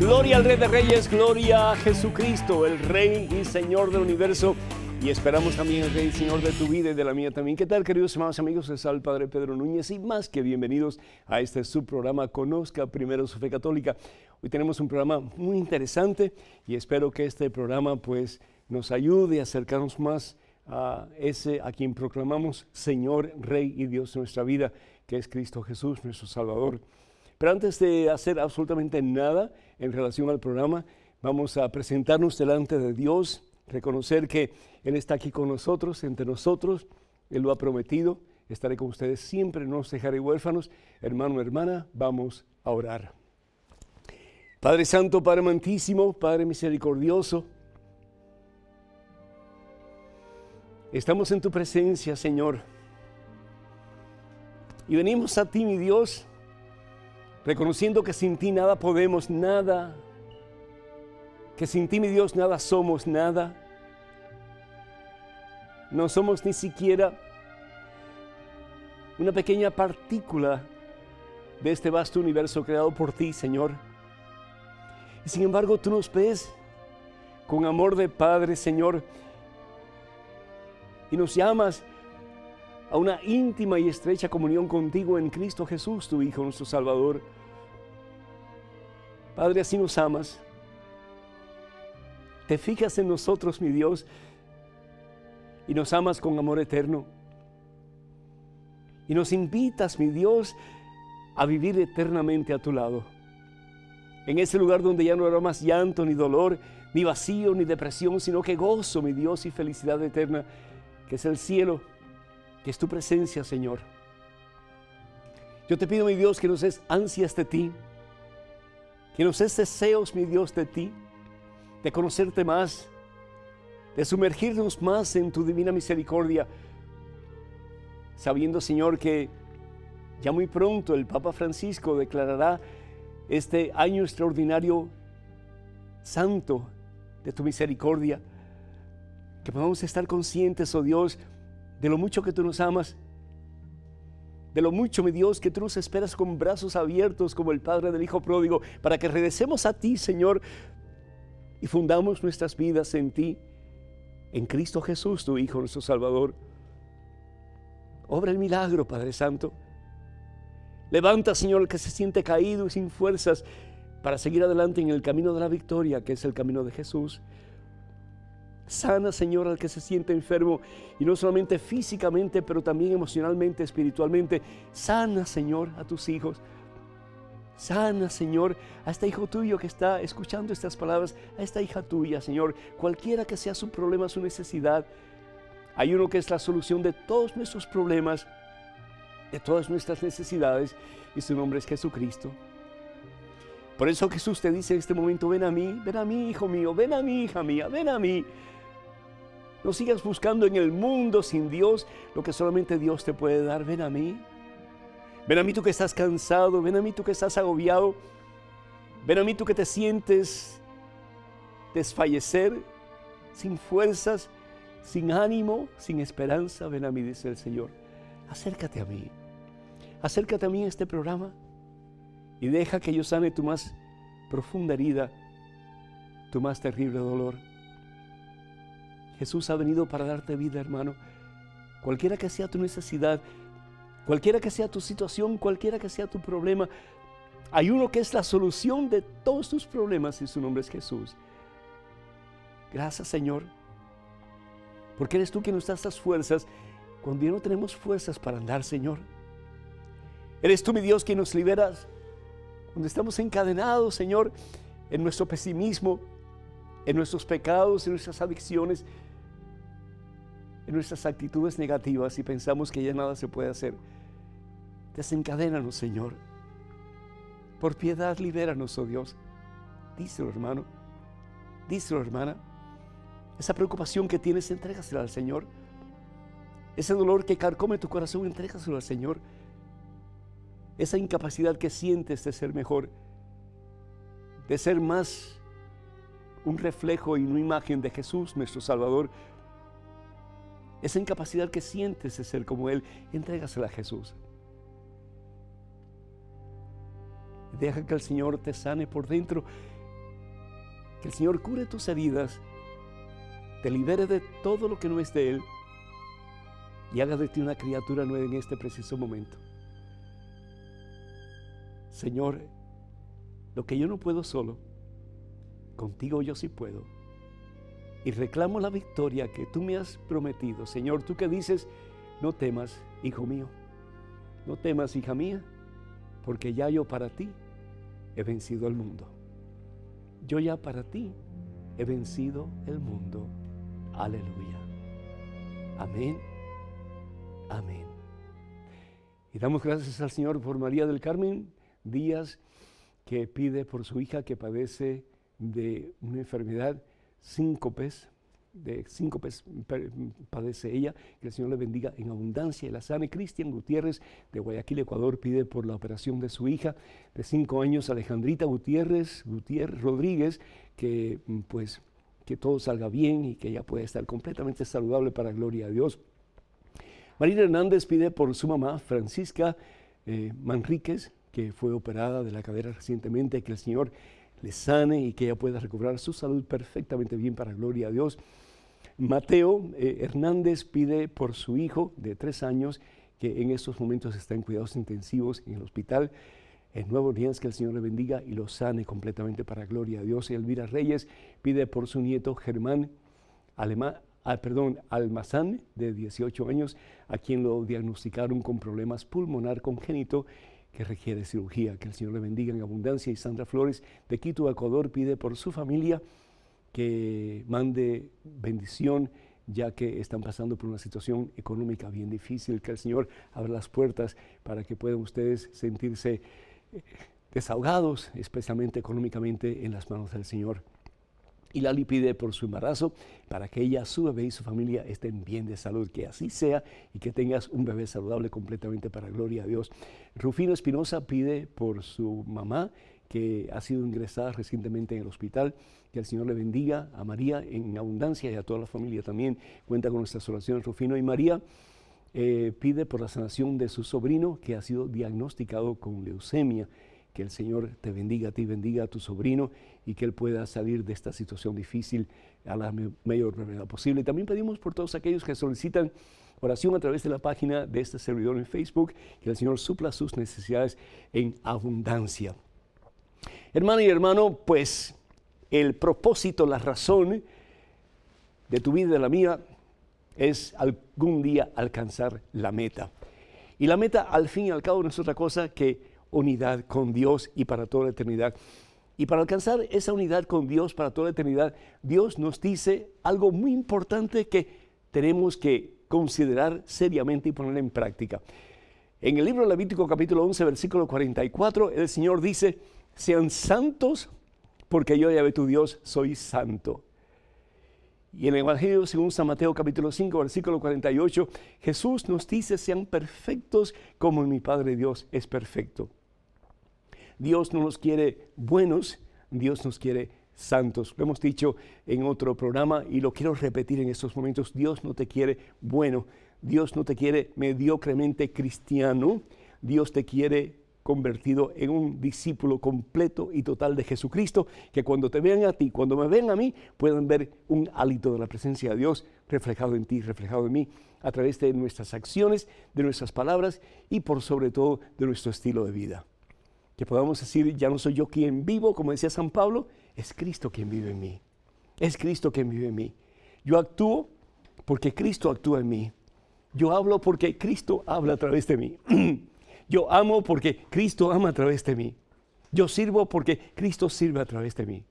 Gloria al Rey de Reyes, gloria a Jesucristo, el Rey y Señor del universo. Y esperamos también el Rey y Señor de tu vida y de la mía también. ¿Qué tal, queridos hermanos amigos? Les habla el Padre Pedro Núñez y más que bienvenidos a este subprograma Conozca Primero su Fe Católica. Hoy tenemos un programa muy interesante y espero que este programa pues nos ayude a acercarnos más a ese a quien proclamamos Señor, Rey y Dios de nuestra vida, que es Cristo Jesús, nuestro Salvador. Pero antes de hacer absolutamente nada en relación al programa, vamos a presentarnos delante de Dios, reconocer que Él está aquí con nosotros, entre nosotros. Él lo ha prometido. Estaré con ustedes siempre, no os dejaré huérfanos. Hermano, hermana, vamos a orar. Padre Santo, Padre Amantísimo, Padre Misericordioso, estamos en tu presencia, Señor. Y venimos a ti, mi Dios, reconociendo que sin ti nada podemos, nada, que sin ti, mi Dios, nada somos, nada. No somos ni siquiera una pequeña partícula de este vasto universo creado por ti, Señor. Y sin embargo, tú nos ves con amor de Padre, Señor, y nos llamas a una íntima y estrecha comunión contigo en Cristo Jesús, tu Hijo, nuestro Salvador. Padre, así nos amas. Te fijas en nosotros, mi Dios, y nos amas con amor eterno. Y nos invitas, mi Dios, a vivir eternamente a tu lado. En ese lugar donde ya no habrá más llanto, ni dolor, ni vacío, ni depresión, sino que gozo, mi Dios, y felicidad eterna, que es el cielo, que es tu presencia, Señor. Yo te pido, mi Dios, que nos des ansias de ti, que nos des deseos, mi Dios, de ti, de conocerte más, de sumergirnos más en tu divina misericordia, sabiendo, Señor, que ya muy pronto el Papa Francisco declarará este año extraordinario santo de tu misericordia, que podamos estar conscientes, oh Dios, de lo mucho que tú nos amas, de lo mucho, mi Dios, que tú nos esperas con brazos abiertos como el Padre del Hijo pródigo, para que regresemos a ti, Señor, y fundamos nuestras vidas en ti, en Cristo Jesús, tu Hijo, nuestro Salvador. Obra el milagro, Padre Santo. Levanta, Señor, al que se siente caído y sin fuerzas para seguir adelante en el camino de la victoria, que es el camino de Jesús. Sana, Señor, al que se siente enfermo, y no solamente físicamente, pero también emocionalmente, espiritualmente. Sana, Señor, a tus hijos. Sana, Señor, a este hijo tuyo que está escuchando estas palabras, a esta hija tuya, Señor, cualquiera que sea su problema, su necesidad. Hay uno que es la solución de todos nuestros problemas, de todas nuestras necesidades, y su nombre es Jesucristo. Por eso Jesús te dice en este momento: ven a mí, hijo mío, ven a mí, hija mía, ven a mí. No sigas buscando en el mundo sin Dios lo que solamente Dios te puede dar. Ven a mí. Ven a mí tú que estás cansado, ven a mí tú que estás agobiado, ven a mí tú que te sientes desfallecer, sin fuerzas, sin ánimo, sin esperanza. Ven a mí, dice el Señor. Acércate a mí en este programa y deja que yo sane tu más profunda herida, tu más terrible dolor. Jesús ha venido para darte vida, hermano. Cualquiera que sea tu necesidad, cualquiera que sea tu situación, cualquiera que sea tu problema, hay uno que es la solución de todos tus problemas y su nombre es Jesús. Gracias, Señor, porque eres tú quien nos das las fuerzas cuando ya no tenemos fuerzas para andar, Señor. Eres tú, mi Dios, quien nos liberas cuando estamos encadenados, Señor, en nuestro pesimismo, en nuestros pecados, en nuestras adicciones, en nuestras actitudes negativas y pensamos que ya nada se puede hacer. Desencadénanos, Señor. Por piedad, libéranos, oh Dios. Díselo, hermano. Díselo, hermana. Esa preocupación que tienes, entrégasela al Señor. Ese dolor que carcome tu corazón, entrégaselo al Señor. Esa incapacidad que sientes de ser mejor, de ser más un reflejo y una imagen de Jesús, nuestro Salvador. Esa incapacidad que sientes de ser como Él, entrégasela a Jesús. Deja que el Señor te sane por dentro Que el Señor cure tus heridas, te libere de todo lo que no es de Él y haga de ti una criatura nueva en este preciso momento. Señor, lo que yo no puedo solo, contigo yo sí puedo. Y reclamo la victoria que tú me has prometido. Señor, tú que dices, no temas, hijo mío, no temas, hija mía, porque ya yo para ti he vencido el mundo. Yo ya para ti he vencido el mundo. Aleluya. Amén. Amén. Y damos gracias al Señor por María del Carmen Díaz, que pide por su hija que padece de una enfermedad, síncopes, padece ella, que el Señor le bendiga en abundancia y la sane. Cristian Gutiérrez de Guayaquil, Ecuador, pide por la operación de su hija de 5 años, Alejandrita Gutiérrez Rodríguez, que pues que todo salga bien y que ella pueda estar completamente saludable para gloria a Dios. Marina Hernández pide por su mamá, Francisca Manríquez, que fue operada de la cadera recientemente, que el Señor le sane y que ella pueda recobrar su salud perfectamente bien para gloria a Dios. Mateo Hernández pide por su hijo de 3 años, que en estos momentos está en cuidados intensivos en el hospital en Nueva Orleans, que el Señor le bendiga y lo sane completamente para gloria a Dios. Y Elvira Reyes pide por su nieto Germán Almazán, de 18 años, a quien lo diagnosticaron con problemas pulmonar congénito que requiere cirugía. Que el Señor le bendiga en abundancia. Y Sandra Flores de Quito, Ecuador, pide por su familia que mande bendición, ya que están pasando por una situación económica bien difícil, que el Señor abra las puertas para que puedan ustedes sentirse desahogados, especialmente económicamente, en las manos del Señor. Y Lali pide por su embarazo, para que ella, su bebé y su familia estén bien de salud, que así sea y que tengas un bebé saludable completamente para gloria a Dios. Rufino Espinosa pide por su mamá, que ha sido ingresada recientemente en el hospital, que el Señor le bendiga a María en abundancia y a toda la familia también. Cuenta con nuestras oraciones, Rufino. Y María pide por la sanación de su sobrino, que ha sido diagnosticado con leucemia. Que el Señor te bendiga a ti, bendiga a tu sobrino y que él pueda salir de esta situación difícil a la mayor brevedad posible. También pedimos por todos aquellos que solicitan oración a través de la página de este servidor en Facebook, que el Señor supla sus necesidades en abundancia. Hermana y hermano, pues el propósito, la razón de tu vida y de la mía es algún día alcanzar la meta. Y la meta, al fin y al cabo, no es otra cosa que unidad con Dios y para toda la eternidad. Y para alcanzar esa unidad con Dios para toda la eternidad, Dios nos dice algo muy importante que tenemos que considerar seriamente y poner en práctica. En el libro de Levítico capítulo 11, versículo 44, el Señor dice: sean santos porque yo, Yahvé tu Dios, soy santo. Y en el Evangelio según San Mateo capítulo 5, versículo 48, Jesús nos dice: sean perfectos como mi Padre Dios es perfecto. Dios no nos quiere buenos, Dios nos quiere santos. Lo hemos dicho en otro programa y lo quiero repetir en estos momentos: Dios no te quiere bueno, Dios no te quiere mediocremente cristiano, Dios te quiere convertido en un discípulo completo y total de Jesucristo, que cuando te vean a ti, cuando me ven a mí, puedan ver un hálito de la presencia de Dios reflejado en ti, reflejado en mí, a través de nuestras acciones, de nuestras palabras y por sobre todo de nuestro estilo de vida. Que podamos decir: ya no soy yo quien vivo, como decía San Pablo, es Cristo quien vive en mí. Es Cristo quien vive en mí. Yo actúo porque Cristo actúa en mí. Yo hablo porque Cristo habla a través de mí. Yo amo porque Cristo ama a través de mí. Yo sirvo porque Cristo sirve a través de mí.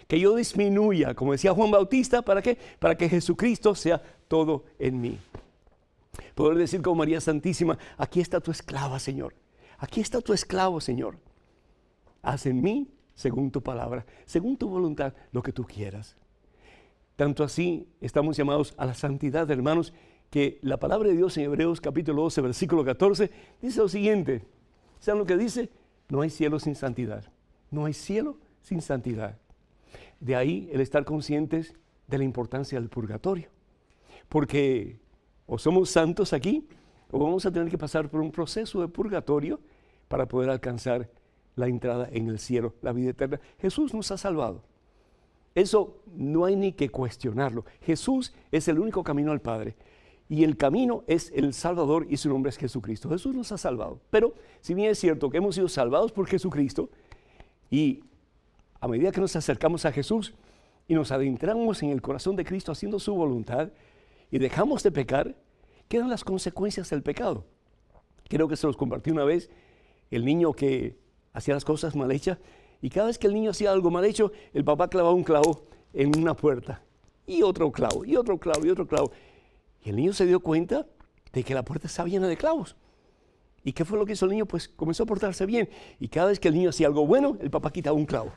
Que yo disminuya, como decía Juan Bautista, ¿para qué? Para que Jesucristo sea todo en mí. Poder decir como María Santísima: aquí está tu esclava, Señor. Aquí está tu esclavo, Señor. Haz en mí, según tu palabra, según tu voluntad, lo que tú quieras. Tanto así estamos llamados a la santidad, hermanos, que la palabra de Dios en Hebreos capítulo 12, versículo 14, dice lo siguiente. ¿Saben lo que dice? No hay cielo sin santidad. No hay cielo sin santidad. De ahí el estar conscientes de la importancia del purgatorio. Porque o somos santos aquí, o vamos a tener que pasar por un proceso de purgatorio para poder alcanzar la entrada en el cielo, la vida eterna. Jesús nos ha salvado. Eso no hay ni que cuestionarlo. Jesús es el único camino al Padre. Y el camino es el Salvador y su nombre es Jesucristo. Jesús nos ha salvado. Pero si bien es cierto que hemos sido salvados por Jesucristo y a medida que nos acercamos a Jesús y nos adentramos en el corazón de Cristo haciendo su voluntad y dejamos de pecar, quedan las consecuencias del pecado. Creo que se los compartí una vez, el niño que hacía las cosas mal hechas y cada vez que el niño hacía algo mal hecho, el papá clavaba un clavo en una puerta y otro clavo y otro clavo y otro clavo. Y el niño se dio cuenta de que la puerta estaba llena de clavos. ¿Y qué fue lo que hizo el niño? Pues comenzó a portarse bien. Y cada vez que el niño hacía algo bueno, el papá quitaba un clavo.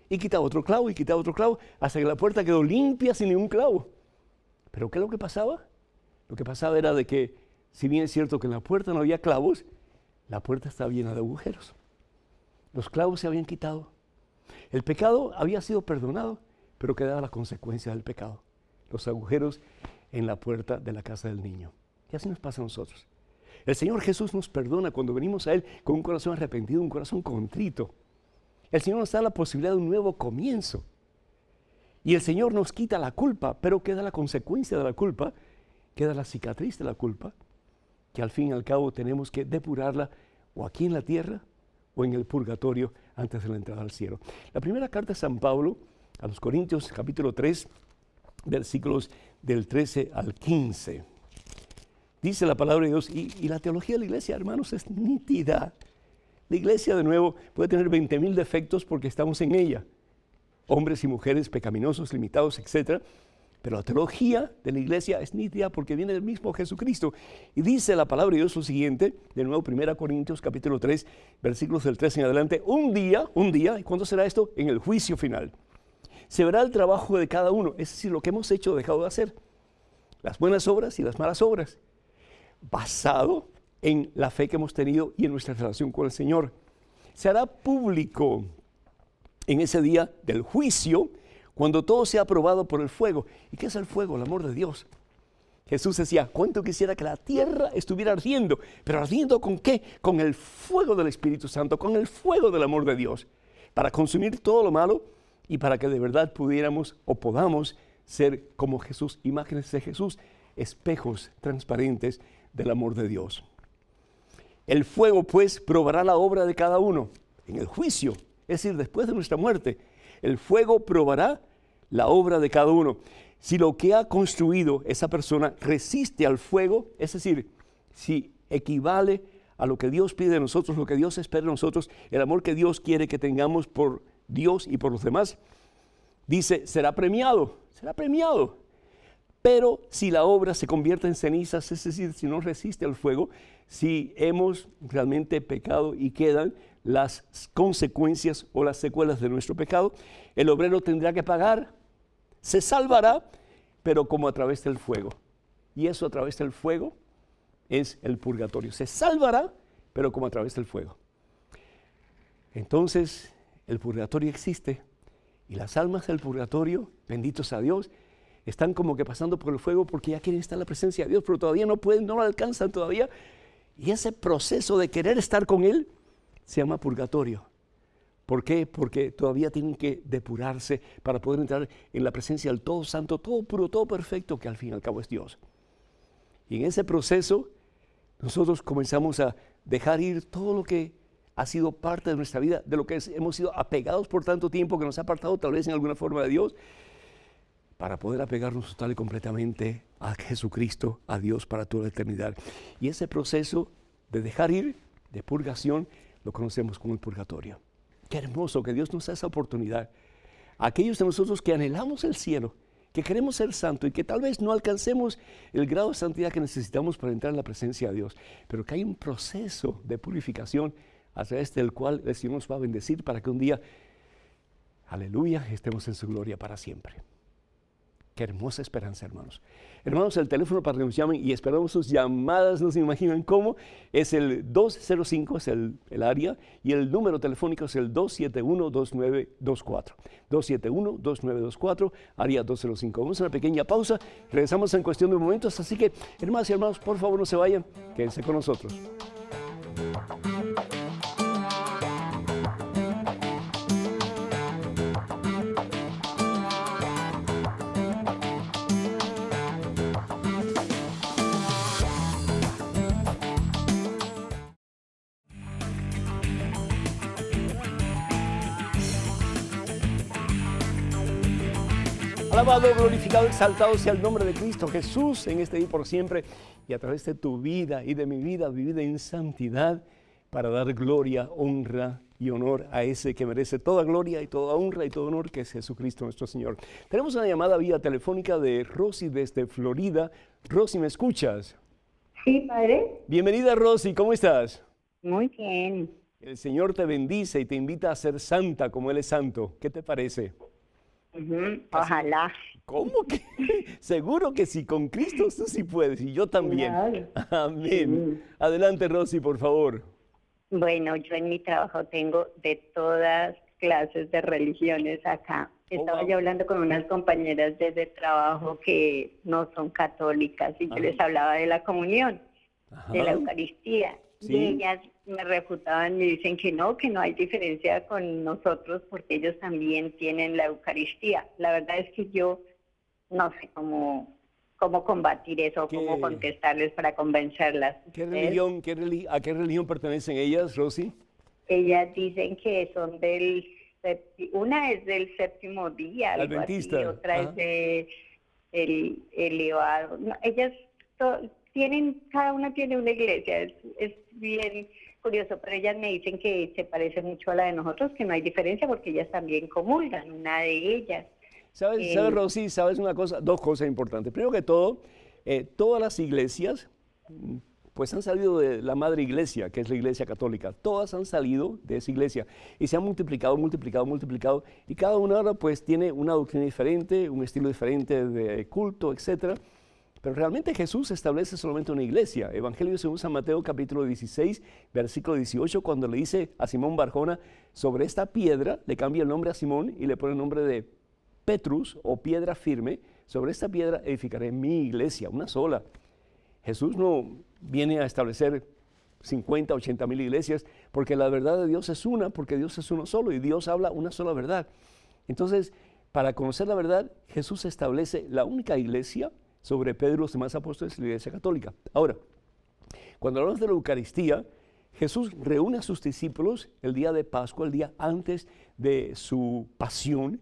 Y quitaba otro clavo y quitaba otro clavo, hasta que la puerta quedó limpia sin ningún clavo. ¿Pero qué es lo que pasaba? Lo que pasaba era de que, si bien es cierto que en la puerta no había clavos, la puerta estaba llena de agujeros. Los clavos se habían quitado. El pecado había sido perdonado, pero quedaba la consecuencia del pecado. Los agujeros en la puerta de la casa del niño. Y así nos pasa a nosotros. El Señor Jesús nos perdona cuando venimos a Él con un corazón arrepentido, un corazón contrito. El Señor nos da la posibilidad de un nuevo comienzo. Y el Señor nos quita la culpa, pero queda la consecuencia de la culpa, queda la cicatriz de la culpa, que al fin y al cabo tenemos que depurarla o aquí en la tierra o en el purgatorio antes de la entrada al cielo. La primera carta de San Pablo a los Corintios, capítulo 3, versículos del 13 al 15. Dice la palabra de Dios, y la teología de la iglesia, hermanos, es nítida. La iglesia, de nuevo, puede tener 20,000 defectos porque estamos en ella. Hombres y mujeres pecaminosos, limitados, etc. Pero la teología de la iglesia es nítida porque viene del mismo Jesucristo. Y dice la palabra de Dios lo siguiente, de nuevo 1 Corintios capítulo 3, versículos del 13 en adelante. Un día, ¿y cuándo será esto? En el juicio final. Se verá el trabajo de cada uno, es decir, lo que hemos hecho o dejado de hacer. Las buenas obras y las malas obras. Basado en la fe que hemos tenido y en nuestra relación con el Señor. Se hará público en ese día del juicio, cuando todo sea aprobado por el fuego. ¿Y qué es el fuego? El amor de Dios. Jesús decía, cuánto quisiera que la tierra estuviera ardiendo, pero ardiendo ¿con qué? Con el fuego del Espíritu Santo, con el fuego del amor de Dios, para consumir todo lo malo y para que de verdad pudiéramos o podamos ser como Jesús, imágenes de Jesús, espejos transparentes del amor de Dios. El fuego, pues, probará la obra de cada uno en el juicio, es decir, después de nuestra muerte. El fuego probará la obra de cada uno. Si lo que ha construido esa persona resiste al fuego, es decir, si equivale a lo que Dios pide de nosotros, lo que Dios espera de nosotros, el amor que Dios quiere que tengamos por Dios y por los demás, dice, será premiado. Pero si la obra se convierte en cenizas, es decir, si no resiste al fuego, si hemos realmente pecado y quedan las consecuencias o las secuelas de nuestro pecado, el obrero tendrá que pagar, se salvará, pero como a través del fuego. Y eso a través del fuego es el purgatorio. Se salvará, pero como a través del fuego. Entonces, el purgatorio existe y las almas del purgatorio, benditos a Dios, están como que pasando por el fuego porque ya quieren estar en la presencia de Dios, pero todavía no pueden, no lo alcanzan todavía. Y ese proceso de querer estar con Él se llama purgatorio. ¿Por qué? Porque todavía tienen que depurarse para poder entrar en la presencia del todo santo, todo puro, todo perfecto, que al fin y al cabo es Dios. Y en ese proceso nosotros comenzamos a dejar ir todo lo que ha sido parte de nuestra vida, de lo que hemos sido apegados por tanto tiempo, que nos ha apartado tal vez en alguna forma de Dios, para poder apegarnos total y completamente a Jesucristo, a Dios para toda la eternidad. Y ese proceso de dejar ir, de purgación, lo conocemos como el purgatorio. Qué hermoso que Dios nos da esa oportunidad. Aquellos de nosotros que anhelamos el cielo, que queremos ser santos y que tal vez no alcancemos el grado de santidad que necesitamos para entrar en la presencia de Dios, pero que hay un proceso de purificación a través del cual el Señor nos va a bendecir para que un día, aleluya, estemos en su gloria para siempre. Qué hermosa esperanza, hermanos. Hermanos, el teléfono para que nos llamen y esperamos sus llamadas, no se imaginan cómo, es el 205, es el área, y el número telefónico es el 271-2924. 271-2924, área 205. Vamos a una pequeña pausa, regresamos en cuestión de momentos, así que, hermanas y hermanos, por favor no se vayan, quédense con nosotros. Alabado, glorificado, exaltado sea el nombre de Cristo Jesús en este día y por siempre. Y a través de tu vida y de mi vida, vivida en santidad para dar gloria, honra y honor a ese que merece toda gloria y toda honra y todo honor, que es Jesucristo nuestro Señor. Tenemos una llamada vía telefónica de Rosy desde Florida. Rosy, ¿me escuchas? Sí, padre. Bienvenida, Rosy, ¿cómo estás? Muy bien. El Señor te bendice y te invita a ser santa como Él es santo. ¿Qué te parece? Ojalá. ¿Cómo que? Seguro que sí, con Cristo tú sí puedes y yo también. Claro. Amén. Adelante, Rosy, por favor. Bueno, yo en mi trabajo tengo de todas clases de religiones acá. Estaba wow. yo hablando con unas compañeras de trabajo que no son católicas y yo les hablaba de la comunión, de la Eucaristía. Sí. Y ellas me refutaban, me dicen que no hay diferencia con nosotros porque ellos también tienen la Eucaristía. La verdad es que yo no sé cómo combatir eso, cómo contestarles para convencerlas. ¿A qué religión pertenecen ellas, Rosy? Ellas dicen que son una es del séptimo día, algo Adventista. así, otra es de el elevado. No, ellas cada una tiene una iglesia, es bien curioso, pero ellas me dicen que se parece mucho a la de nosotros, que no hay diferencia porque ellas también comulgan, una de ellas. ¿Sabes, Rosy? ¿Sabes una cosa? Dos cosas importantes. Primero que todo, todas las iglesias, pues han salido de la madre iglesia, que es la iglesia católica. Todas han salido de esa iglesia y se han multiplicado, y cada una ahora pues tiene una doctrina diferente, un estilo diferente de culto, etcétera. Pero realmente Jesús establece solamente una iglesia. Evangelio según San Mateo, capítulo 16, versículo 18, cuando le dice a Simón Barjona, sobre esta piedra, le cambia el nombre a Simón y le pone el nombre de Petrus o piedra firme, sobre esta piedra edificaré mi iglesia, una sola. Jesús no viene a establecer 50, 80 mil iglesias, porque la verdad de Dios es una, porque Dios es uno solo y Dios habla una sola verdad. Entonces, para conocer la verdad, Jesús establece la única iglesia sobre Pedro y los demás apóstoles de la iglesia católica. Ahora, cuando hablamos de la Eucaristía, Jesús reúne a sus discípulos el día de Pascua, el día antes de su pasión,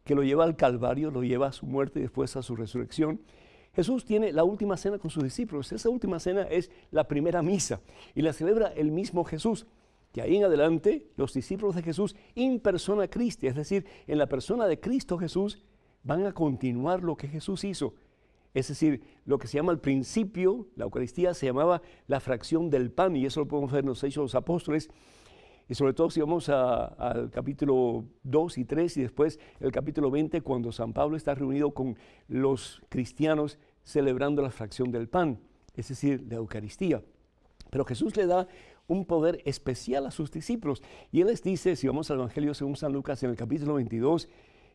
que lo lleva al Calvario, lo lleva a su muerte y después a su resurrección. Jesús tiene la última cena con sus discípulos. Esa última cena es la primera misa y la celebra el mismo Jesús. De ahí en adelante, los discípulos de Jesús, in persona Christi, es decir, en la persona de Cristo Jesús, van a continuar lo que Jesús hizo. Es decir, lo que se llama al principio, la Eucaristía se llamaba la fracción del pan, y eso lo podemos ver en los Hechos de los Apóstoles. Y sobre todo si vamos al capítulo 2 y 3 y después el capítulo 20, cuando San Pablo está reunido con los cristianos celebrando la fracción del pan, es decir, la Eucaristía. Pero Jesús le da un poder especial a sus discípulos. Y Él les dice, si vamos al Evangelio según San Lucas, en el capítulo 22,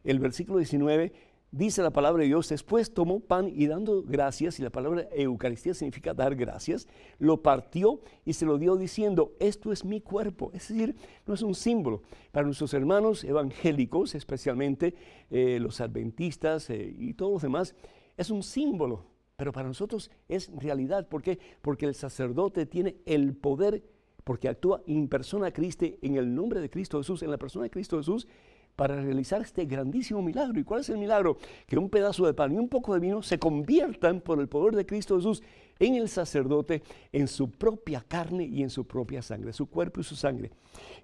el versículo 19, dice la palabra de Dios, después tomó pan y dando gracias, y la palabra Eucaristía significa dar gracias, lo partió y se lo dio diciendo, esto es mi cuerpo. Es decir, no es un símbolo. Para nuestros hermanos evangélicos, especialmente los adventistas y todos los demás, es un símbolo. Pero para nosotros es realidad. ¿Por qué? Porque el sacerdote tiene el poder, porque actúa in persona Christi, en el nombre de Cristo Jesús, en la persona de Cristo Jesús, para realizar este grandísimo milagro. ¿Y cuál es el milagro? Que un pedazo de pan y un poco de vino se conviertan por el poder de Cristo Jesús en el sacerdote, en su propia carne y en su propia sangre, su cuerpo y su sangre.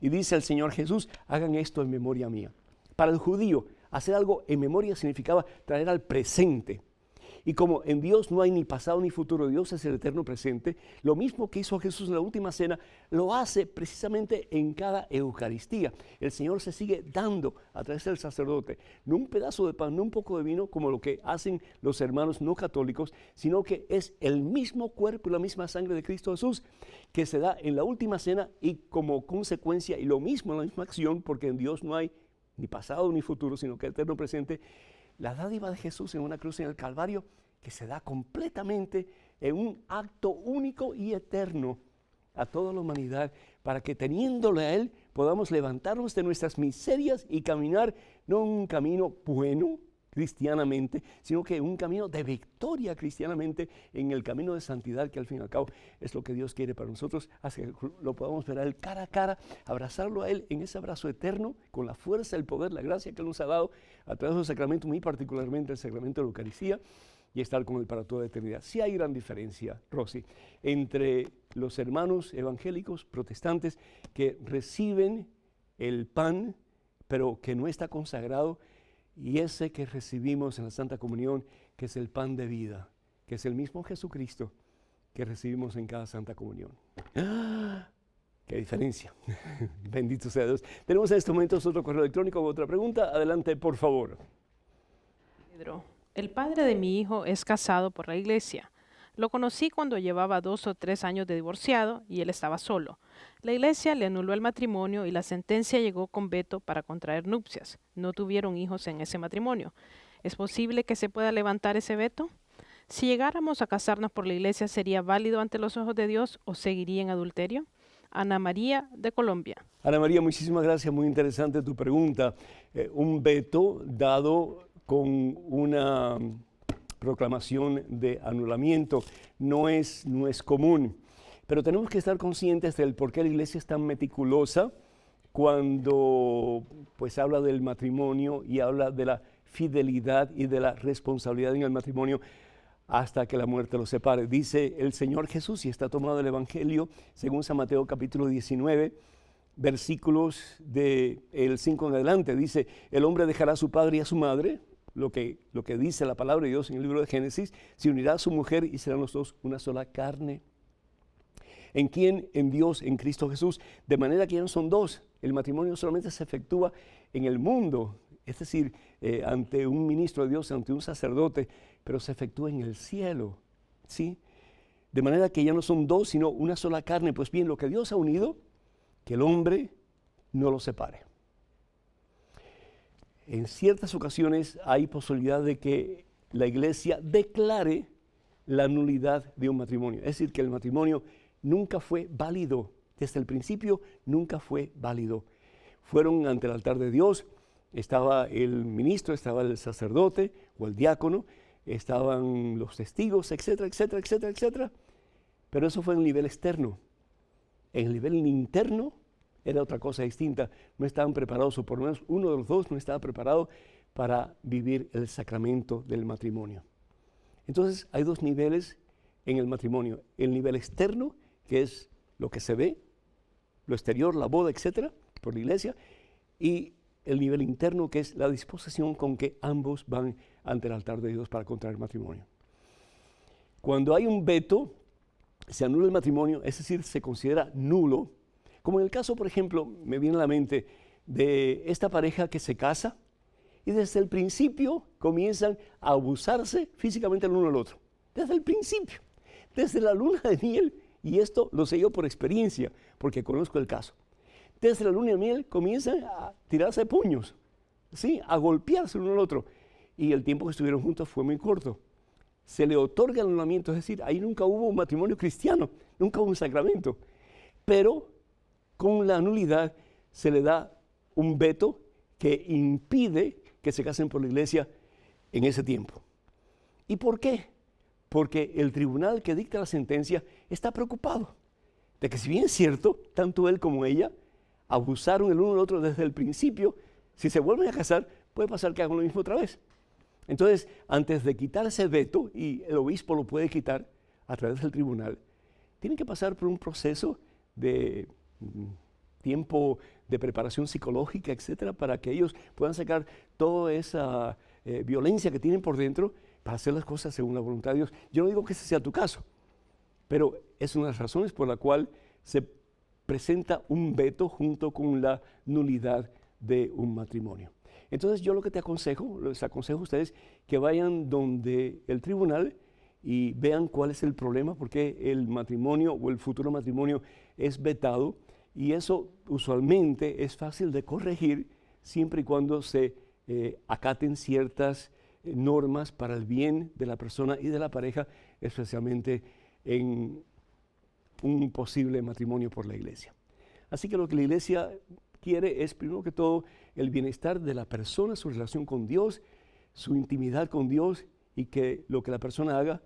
Y dice el Señor Jesús, hagan esto en memoria mía. Para el judío, hacer algo en memoria significaba traer al presente. Y como en Dios no hay ni pasado ni futuro, Dios es el eterno presente, lo mismo que hizo Jesús en la última cena, lo hace precisamente en cada Eucaristía. El Señor se sigue dando a través del sacerdote, no un pedazo de pan, no un poco de vino, como lo que hacen los hermanos no católicos, sino que es el mismo cuerpo y la misma sangre de Cristo Jesús, que se da en la última cena y como consecuencia, y lo mismo, la misma acción, porque en Dios no hay ni pasado ni futuro, sino que el eterno presente, la dádiva de Jesús en una cruz en el Calvario, que se da completamente en un acto único y eterno a toda la humanidad, para que teniéndole a Él podamos levantarnos de nuestras miserias y caminar no un camino bueno, cristianamente, sino que un camino de victoria cristianamente en el camino de santidad, que al fin y al cabo es lo que Dios quiere para nosotros, así que lo podamos ver a Él cara a cara, abrazarlo a Él en ese abrazo eterno, con la fuerza, el poder, la gracia que Él nos ha dado a través del sacramento, muy particularmente el sacramento de la Eucaristía, y estar con Él para toda la eternidad. Sí hay gran diferencia, Rosy, entre los hermanos evangélicos, protestantes, que reciben el pan, pero que no está consagrado, y ese que recibimos en la Santa Comunión, que es el pan de vida, que es el mismo Jesucristo que recibimos en cada Santa Comunión. ¡Ah! ¡Qué diferencia! Bendito sea Dios. Tenemos en este momento otro correo electrónico con otra pregunta. Adelante, por favor. Pedro, el padre de mi hijo es casado por la iglesia. Lo conocí cuando llevaba 2 o 3 años de divorciado y él estaba solo. La iglesia le anuló el matrimonio y la sentencia llegó con veto para contraer nupcias. No tuvieron hijos en ese matrimonio. ¿Es posible que se pueda levantar ese veto? Si llegáramos a casarnos por la iglesia, ¿sería válido ante los ojos de Dios o seguiría en adulterio? Ana María, de Colombia. Ana María, muchísimas gracias. Muy interesante tu pregunta. Un veto dado con una proclamación de anulamiento no es común, pero tenemos que estar conscientes del por qué la iglesia es tan meticulosa cuando pues habla del matrimonio y habla de la fidelidad y de la responsabilidad en el matrimonio hasta que la muerte los separe. Dice el Señor Jesús, y está tomado del Evangelio según San Mateo capítulo 19, versículos del 5 en adelante. Dice, el hombre dejará a su padre y a su madre, lo que dice la palabra de Dios en el libro de Génesis, se unirá a su mujer y serán los dos una sola carne. ¿En quién? En Dios, en Cristo Jesús. De manera que ya no son dos. El matrimonio solamente se efectúa en el mundo, es decir, ante un ministro de Dios, ante un sacerdote, pero se efectúa en el cielo, ¿sí? De manera que ya no son dos, sino una sola carne. Pues bien, lo que Dios ha unido, que el hombre no lo separe. En ciertas ocasiones hay posibilidad de que la iglesia declare la nulidad de un matrimonio. Es decir, que el matrimonio nunca fue válido. Desde el principio nunca fue válido. Fueron ante el altar de Dios, estaba el ministro, estaba el sacerdote o el diácono, estaban los testigos, etcétera, etcétera, etcétera, etcétera. Pero eso fue en el nivel externo. En el nivel interno era otra cosa distinta. No estaban preparados, o por lo menos uno de los dos no estaba preparado para vivir el sacramento del matrimonio. Entonces hay dos niveles en el matrimonio. El nivel externo, que es lo que se ve, lo exterior, la boda, etcétera, por la iglesia, y el nivel interno, que es la disposición con que ambos van ante el altar de Dios para contraer matrimonio. Cuando hay un veto, se anula el matrimonio, es decir, se considera nulo, como en el caso, por ejemplo, me viene a la mente de esta pareja que se casa y desde el principio comienzan a abusarse físicamente el uno al otro. Desde el principio, desde la luna de miel, y esto lo sé yo por experiencia, porque conozco el caso. Desde la luna de miel comienzan a tirarse puños, ¿sí? A golpearse el uno al otro. Y el tiempo que estuvieron juntos fue muy corto. Se le otorga el anulamiento, es decir, ahí nunca hubo un matrimonio cristiano, nunca hubo un sacramento. Pero con la nulidad se le da un veto que impide que se casen por la iglesia en ese tiempo. ¿Y por qué? Porque el tribunal que dicta la sentencia está preocupado de que, si bien es cierto, tanto él como ella abusaron el uno del otro desde el principio, si se vuelven a casar, puede pasar que hagan lo mismo otra vez. Entonces, antes de quitar ese veto, y el obispo lo puede quitar a través del tribunal, tienen que pasar por un proceso de tiempo de preparación psicológica, etcétera, para que ellos puedan sacar toda esa violencia que tienen por dentro para hacer las cosas según la voluntad de Dios. Yo no digo que ese sea tu caso, pero es una de las razones por la cual se presenta un veto junto con la nulidad de un matrimonio. Entonces yo lo que les aconsejo a ustedes que vayan donde el tribunal y vean cuál es el problema, porque el matrimonio o el futuro matrimonio es vetado, y eso usualmente es fácil de corregir siempre y cuando se acaten ciertas normas para el bien de la persona y de la pareja, especialmente en un posible matrimonio por la iglesia. Así que lo que la iglesia quiere es, primero que todo, el bienestar de la persona, su relación con Dios, su intimidad con Dios y que lo que la persona haga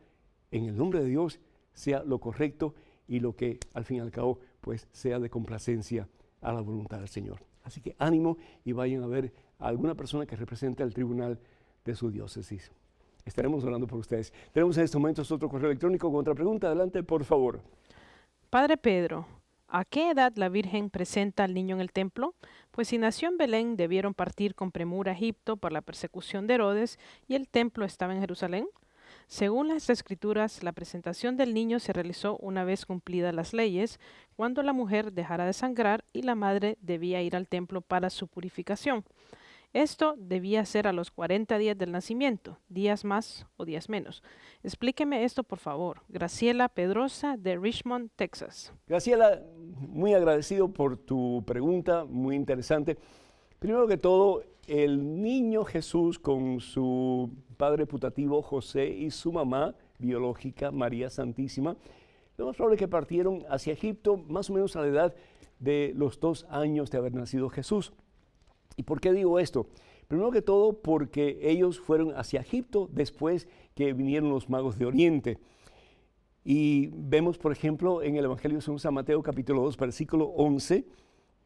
en el nombre de Dios sea lo correcto y lo que al fin y al cabo pues sea de complacencia a la voluntad del Señor. Así que ánimo y vayan a ver a alguna persona que represente al tribunal de su diócesis. Estaremos orando por ustedes. Tenemos en estos momentos otro correo electrónico con otra pregunta. Adelante, por favor. Padre Pedro, ¿a qué edad la Virgen presenta al niño en el templo? Pues si nació en Belén, debieron partir con premura a Egipto por la persecución de Herodes y el templo estaba en Jerusalén. Según las Escrituras, la presentación del niño se realizó una vez cumplidas las leyes, cuando la mujer dejara de sangrar y la madre debía ir al templo para su purificación. Esto debía ser a los 40 días del nacimiento, días más o días menos. Explíqueme esto, por favor. Graciela Pedrosa, de Richmond, Texas. Graciela, muy agradecido por tu pregunta, muy interesante. Primero que todo, el niño Jesús con su padre putativo José y su mamá biológica María Santísima, lo más probable es que partieron hacia Egipto más o menos a la edad de los 2 años de haber nacido Jesús. ¿Y por qué digo esto? Primero que todo porque ellos fueron hacia Egipto después que vinieron los magos de Oriente. Y vemos, por ejemplo, en el Evangelio según San Mateo, capítulo 2, versículo 11,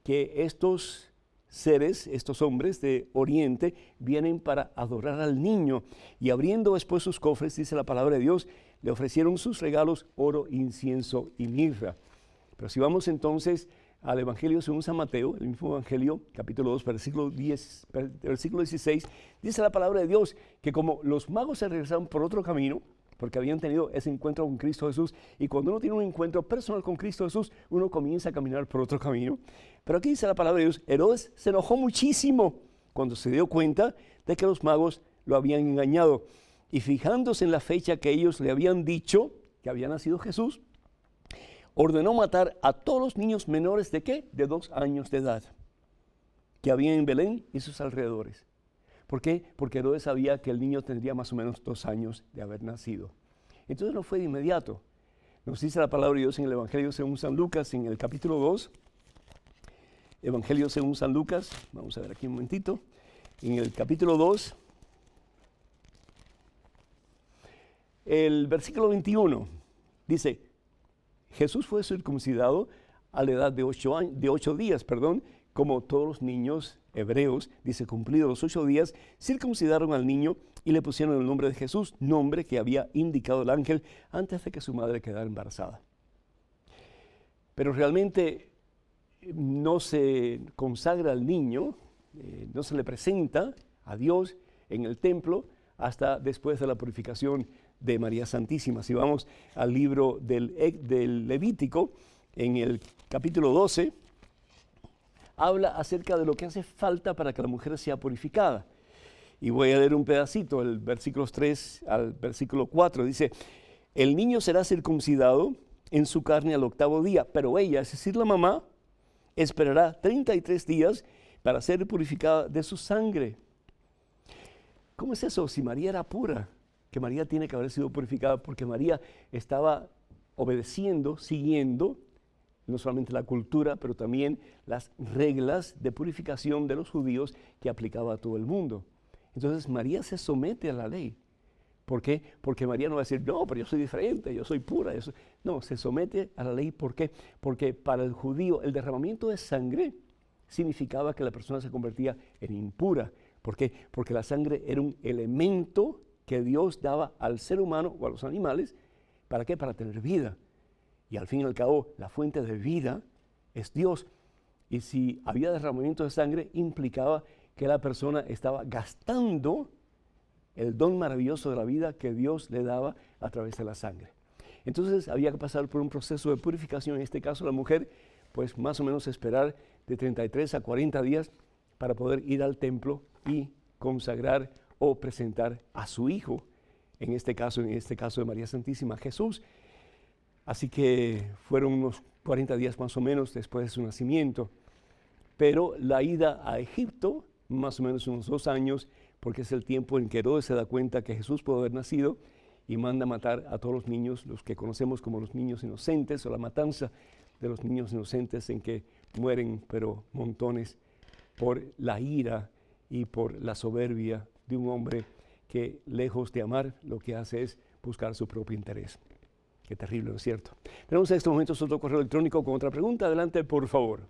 que estos seres, estos hombres de Oriente, vienen para adorar al niño. Y abriendo después sus cofres, dice la palabra de Dios, le ofrecieron sus regalos, oro, incienso y mirra. Pero si vamos entonces al Evangelio según San Mateo, el mismo Evangelio, capítulo 2, versículo 16, dice la palabra de Dios que como los magos se regresaron por otro camino, porque habían tenido ese encuentro con Cristo Jesús, y cuando uno tiene un encuentro personal con Cristo Jesús, uno comienza a caminar por otro camino. Pero aquí dice la palabra de Dios, Herodes se enojó muchísimo cuando se dio cuenta de que los magos lo habían engañado, y fijándose en la fecha que ellos le habían dicho que había nacido Jesús, ordenó matar a todos los niños menores de ¿qué? De 2 años de edad, que había en Belén y sus alrededores. ¿Por qué? Porque Herodes sabía que el niño tendría más o menos 2 años de haber nacido. Entonces no fue de inmediato. Nos dice la palabra de Dios en el Evangelio según San Lucas, en el capítulo 2. Evangelio según San Lucas, vamos a ver aquí un momentito. En el capítulo 2, el versículo 21, dice, Jesús fue circuncidado a la edad de 8 días, como todos los niños hebreos, dice, cumplidos los 8 días, circuncidaron al niño y le pusieron el nombre de Jesús, nombre que había indicado el ángel antes de que su madre quedara embarazada. Pero realmente no se consagra al niño, no se le presenta a Dios en el templo hasta después de la purificación de María Santísima. Si vamos al libro del Levítico, en el capítulo 12, habla acerca de lo que hace falta para que la mujer sea purificada. Y voy a leer un pedacito, el versículos 3 al versículo 4, dice, el niño será circuncidado en su carne al 8º día, pero ella, es decir, la mamá, esperará 33 días para ser purificada de su sangre. ¿Cómo es eso? Si María era pura, que María tiene que haber sido purificada porque María estaba obedeciendo, siguiendo, no solamente la cultura, pero también las reglas de purificación de los judíos que aplicaba a todo el mundo. Entonces María se somete a la ley. ¿Por qué? Porque María no va a decir, no, pero yo soy diferente, yo soy pura. No, se somete a la ley. ¿Por qué? Porque para el judío el derramamiento de sangre significaba que la persona se convertía en impura. ¿Por qué? Porque la sangre era un elemento que Dios daba al ser humano o a los animales. ¿Para qué? Para tener vida. Y al fin y al cabo, la fuente de vida es Dios. Y si había derramamiento de sangre, implicaba que la persona estaba gastando el don maravilloso de la vida que Dios le daba a través de la sangre. Entonces había que pasar por un proceso de purificación, en este caso la mujer, pues más o menos esperar de 33 a 40 días para poder ir al templo y consagrar o presentar a su hijo, en este caso de María Santísima, Jesús. Así que fueron unos 40 días más o menos después de su nacimiento. Pero la ida a Egipto, más o menos unos 2 años, porque es el tiempo en que Herodes se da cuenta que Jesús puede haber nacido y manda matar a todos los niños, los que conocemos como los niños inocentes, o la matanza de los niños inocentes en que mueren, pero montones, por la ira y por la soberbia de un hombre que lejos de amar, lo que hace es buscar su propio interés. Qué terrible, ¿no es cierto? Tenemos en estos momentos otro correo electrónico con otra pregunta. Adelante, por favor.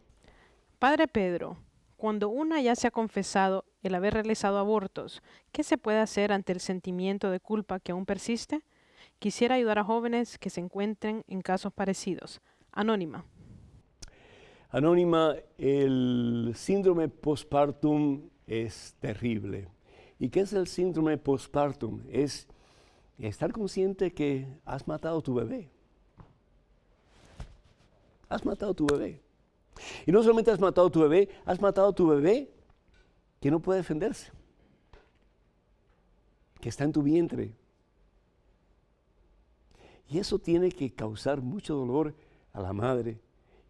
Padre Pedro, cuando una ya se ha confesado el haber realizado abortos, ¿qué se puede hacer ante el sentimiento de culpa que aún persiste? Quisiera ayudar a jóvenes que se encuentren en casos parecidos. Anónima. Anónima, el síndrome postpartum es terrible. ¿Y qué es el síndrome postpartum? Es estar consciente que has matado a tu bebé. Has matado a tu bebé. Y no solamente has matado a tu bebé, has matado a tu bebé que no puede defenderse, que está en tu vientre. Y eso tiene que causar mucho dolor a la madre.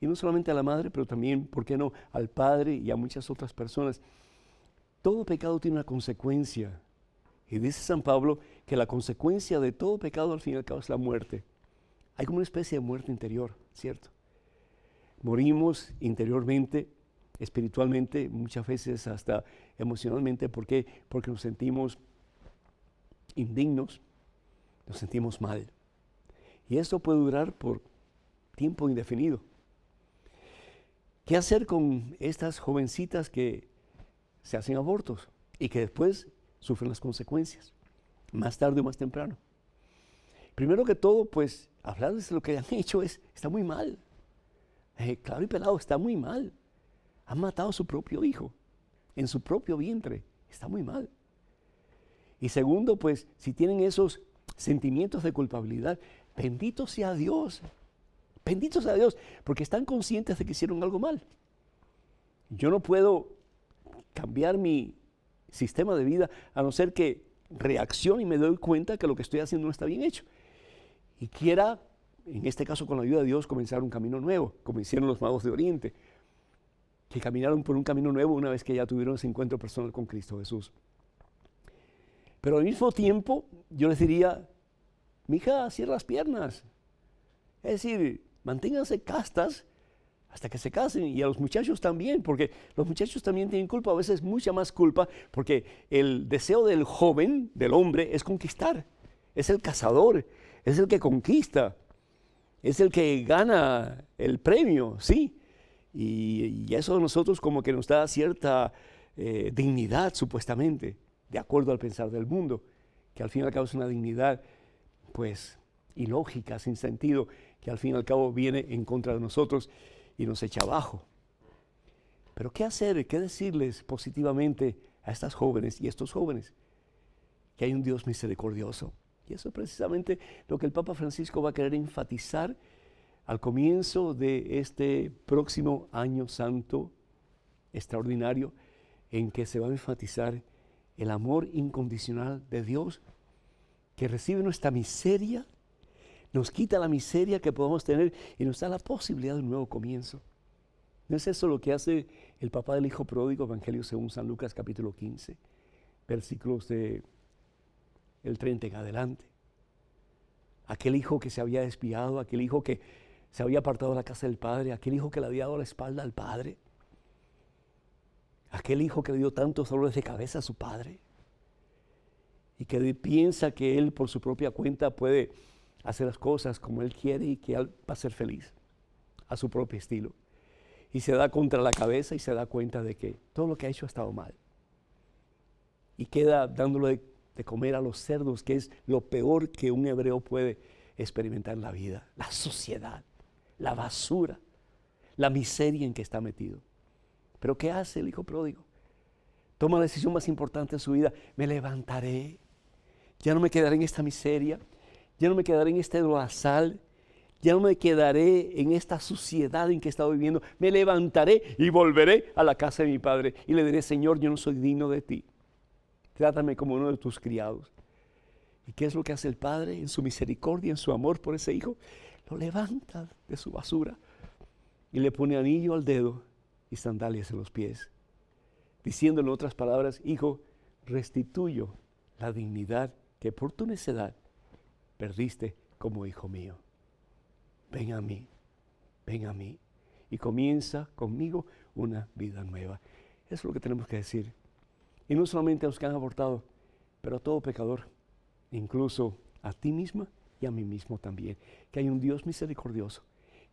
Y no solamente a la madre, pero también, ¿por qué no?, al padre y a muchas otras personas. Todo pecado tiene una consecuencia. Y dice San Pablo que la consecuencia de todo pecado al fin y al cabo es la muerte. Hay como una especie de muerte interior, ¿cierto? Morimos interiormente, espiritualmente, muchas veces hasta emocionalmente. ¿Por qué? Porque nos sentimos indignos, nos sentimos mal. Y esto puede durar por tiempo indefinido. ¿Qué hacer con estas jovencitas que se hacen abortos y que después sufren las consecuencias, más tarde o más temprano? Primero que todo, pues, hablarles de lo que han hecho está muy mal. Claro y pelado, está muy mal. Han matado a su propio hijo, en su propio vientre, está muy mal. Y segundo, pues, si tienen esos sentimientos de culpabilidad, bendito sea Dios. Bendito sea Dios, porque están conscientes de que hicieron algo mal. Yo no puedo cambiar mi sistema de vida a no ser que reaccione y me doy cuenta que lo que estoy haciendo no está bien hecho. Y quiera, en este caso con la ayuda de Dios, comenzar un camino nuevo, como hicieron los magos de Oriente, que caminaron por un camino nuevo una vez que ya tuvieron ese encuentro personal con Cristo Jesús. Pero al mismo tiempo, yo les diría, mija, cierra las piernas. Es decir, manténganse castas hasta que se casen, y a los muchachos también, porque los muchachos también tienen culpa, a veces mucha más culpa, porque el deseo del joven, del hombre, es conquistar, es el cazador, es el que conquista, es el que gana el premio, ¿sí? Y eso a nosotros como que nos da cierta dignidad, supuestamente, de acuerdo al pensar del mundo, que al fin y al cabo es una dignidad, pues, ilógica, sin sentido, que al fin y al cabo viene en contra de nosotros y nos echa abajo. Pero ¿qué hacer? ¿Qué decirles positivamente a estas jóvenes y estos jóvenes? Que hay un Dios misericordioso. Y eso es precisamente lo que el Papa Francisco va a querer enfatizar al comienzo de este próximo año santo extraordinario, en que se va a enfatizar el amor incondicional de Dios, que recibe nuestra miseria, nos quita la miseria que podamos tener y nos da la posibilidad de un nuevo comienzo. ¿No es eso lo que hace el papá del hijo pródigo, Evangelio según San Lucas capítulo 15, versículos del 30 en adelante? Aquel hijo que se había desviado, aquel hijo que se había apartado de la casa del padre, aquel hijo que le había dado la espalda al padre, aquel hijo que le dio tantos dolores de cabeza a su padre y que piensa que él por su propia cuenta puede hacer las cosas como él quiere y que él va a ser feliz a su propio estilo. Y se da contra la cabeza y se da cuenta de que todo lo que ha hecho ha estado mal. Y queda dándole de comer a los cerdos, que es lo peor que un hebreo puede experimentar en la vida. La suciedad, la basura, la miseria en que está metido. Pero ¿qué hace el hijo pródigo? Toma la decisión más importante de su vida. Me levantaré. Ya no me quedaré en esta miseria. Ya no me quedaré en este lodazal, ya no me quedaré en esta suciedad en que he estado viviendo. Me levantaré y volveré a la casa de mi padre y le diré, Señor, yo no soy digno de ti. Trátame como uno de tus criados. ¿Y qué es lo que hace el padre en su misericordia, en su amor por ese hijo? Lo levanta de su basura y le pone anillo al dedo y sandalias en los pies, diciéndole en otras palabras, hijo, restituyo la dignidad que por tu necedad perdiste como hijo mío. Ven a mí, ven a mí y comienza conmigo una vida nueva. Eso es lo que tenemos que decir. Y no solamente a los que han abortado, pero a todo pecador, incluso a ti misma y a mí mismo también, que hay un Dios misericordioso